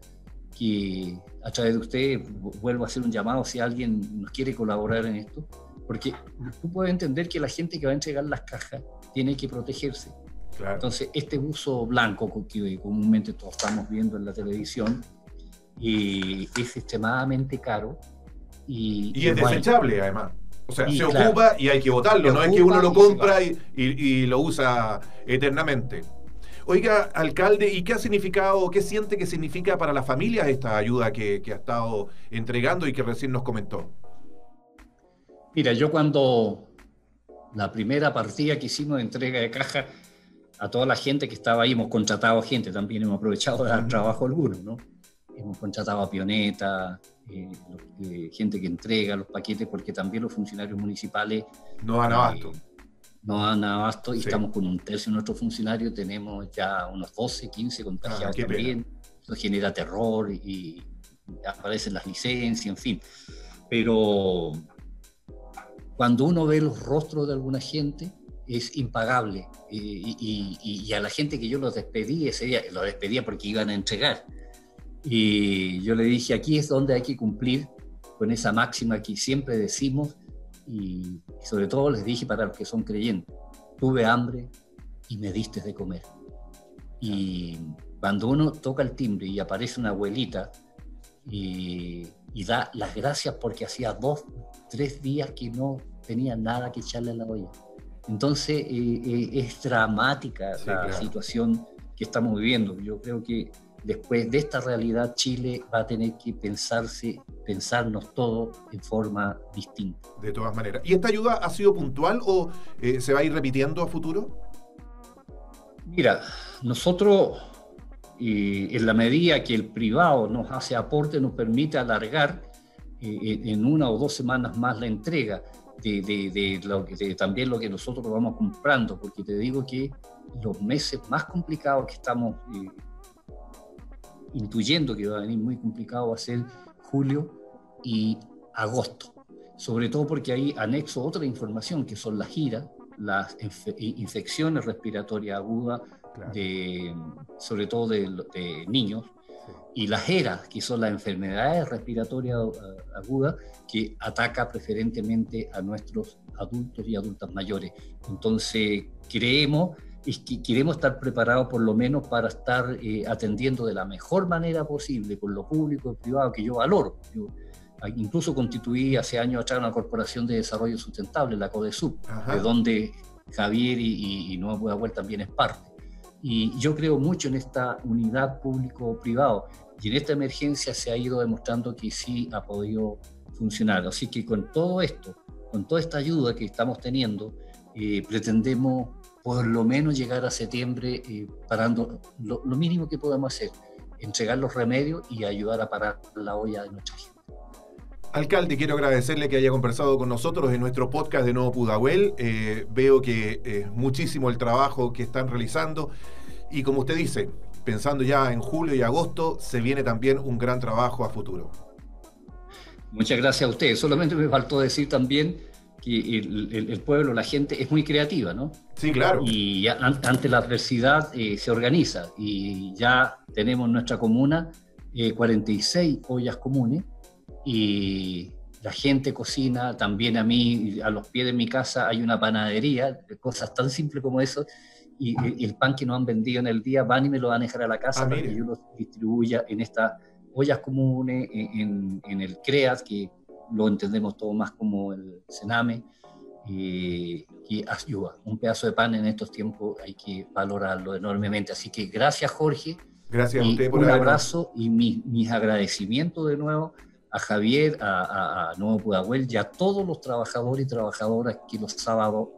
Speaker 5: que a través de usted vuelvo a hacer un llamado si alguien nos quiere colaborar en esto, porque tú puedes entender que la gente que va a entregar las cajas tiene que protegerse. Claro. Entonces, este buzo blanco que comúnmente todos estamos viendo en la televisión es extremadamente caro. Y
Speaker 1: es desechable, además. O sea, se ocupa y hay que botarlo, no es que uno lo compra y lo usa eternamente. Oiga, alcalde, ¿y qué ha significado, qué siente que significa para las familias esta ayuda que ha estado entregando y que recién nos comentó?
Speaker 5: Mira, yo cuando la primera partida que hicimos de entrega de caja a toda la gente que estaba ahí, hemos contratado gente, también hemos aprovechado de dar trabajo a algunos, ¿no? Hemos contratado a Pioneta, gente que entrega los paquetes, porque también los funcionarios municipales
Speaker 1: no dan abasto.
Speaker 5: No dan abasto, y estamos con 1/3 de nuestros funcionarios, tenemos ya unos 12, 15 contagiados también. Eso genera terror y aparecen las licencias, en fin. Pero cuando uno ve los rostros de alguna gente, es impagable. Y a la gente que yo los despedí ese día, los despedía porque iban a entregar. Y yo le dije, aquí es donde hay que cumplir con esa máxima que siempre decimos, y sobre todo les dije para los que son creyentes: tuve hambre y me diste de comer. Y cuando uno toca el timbre y aparece una abuelita y da las gracias porque hacía 2, 3 días que no tenía nada que echarle a la olla. Entonces es dramática la situación que estamos viviendo. Yo creo que después de esta realidad, Chile va a tener que pensarnos todo en forma distinta.
Speaker 1: De todas maneras. ¿Y esta ayuda ha sido puntual o se va a ir repitiendo a futuro?
Speaker 5: Mira, nosotros, en la medida que el privado nos hace aporte, nos permite alargar en 1 o 2 semanas más la entrega de también lo que nosotros vamos comprando, porque te digo que los meses más complicados que estamos intuyendo que va a venir muy complicado va a ser julio y agosto, sobre todo porque ahí anexo otra información que son las giras, las infecciones respiratorias agudas, claro, sobre todo de niños, y las ERA, que son las enfermedades respiratorias agudas, que ataca preferentemente a nuestros adultos y adultas mayores. Entonces, queremos estar preparados por lo menos para estar atendiendo de la mejor manera posible con lo público y privado, que yo valoro. Yo incluso constituí hace años atrás una corporación de desarrollo sustentable, la CODESUB, de donde Javier y Nuevo Pudahuel también es parte. Y yo creo mucho en esta unidad público-privado, y en esta emergencia se ha ido demostrando que sí ha podido funcionar. Así que con todo esto, con toda esta ayuda que estamos teniendo, pretendemos por lo menos llegar a septiembre parando lo mínimo que podemos hacer, entregar los remedios y ayudar a parar la olla de nuestra gente.
Speaker 1: Alcalde, quiero agradecerle que haya conversado con nosotros en nuestro podcast de Nuevo Pudahuel. Veo que es muchísimo el trabajo que están realizando y, como usted dice, pensando ya en julio y agosto, se viene también un gran trabajo a futuro.
Speaker 5: Muchas gracias a ustedes. Solamente me faltó decir también que el pueblo, la gente es muy creativa, ¿no?
Speaker 1: Sí, claro.
Speaker 5: Y ya, ante la adversidad se organiza, y ya tenemos en nuestra comuna 46 ollas comunes, y la gente cocina. También a mí, a los pies de mi casa hay una panadería, cosas tan simples como eso, y el pan que nos han vendido en el día van y me lo van a dejar a la casa para que yo lo distribuya en estas ollas comunes, en el CREAS, que lo entendemos todo más como el Sename, y ayuda. Un pedazo de pan en estos tiempos hay que valorarlo enormemente. Así que gracias, Jorge.
Speaker 1: Gracias a usted por
Speaker 5: un abrazo y mis agradecimientos de nuevo a Javier, a Nuevo Pudahuel y a todos los trabajadores y trabajadoras que los sábados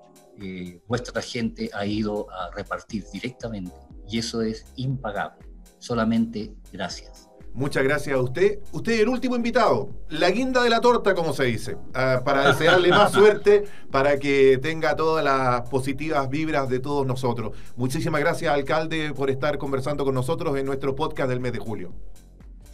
Speaker 5: vuestra gente ha ido a repartir directamente, y eso es impagable. Solamente gracias.
Speaker 1: Muchas gracias a usted. Usted es el último invitado, la guinda de la torta, como se dice, para desearle más suerte, para que tenga todas las positivas vibras de todos nosotros. Muchísimas gracias, alcalde, por estar conversando con nosotros en nuestro podcast del mes de julio.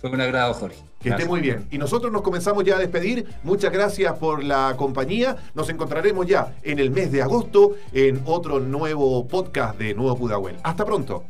Speaker 5: Fue un agrado, Jorge.
Speaker 1: Que esté muy bien. Y nosotros nos comenzamos ya a despedir. Muchas gracias por la compañía. Nos encontraremos ya en el mes de agosto en otro nuevo podcast de Nuevo Pudahuel. Hasta pronto.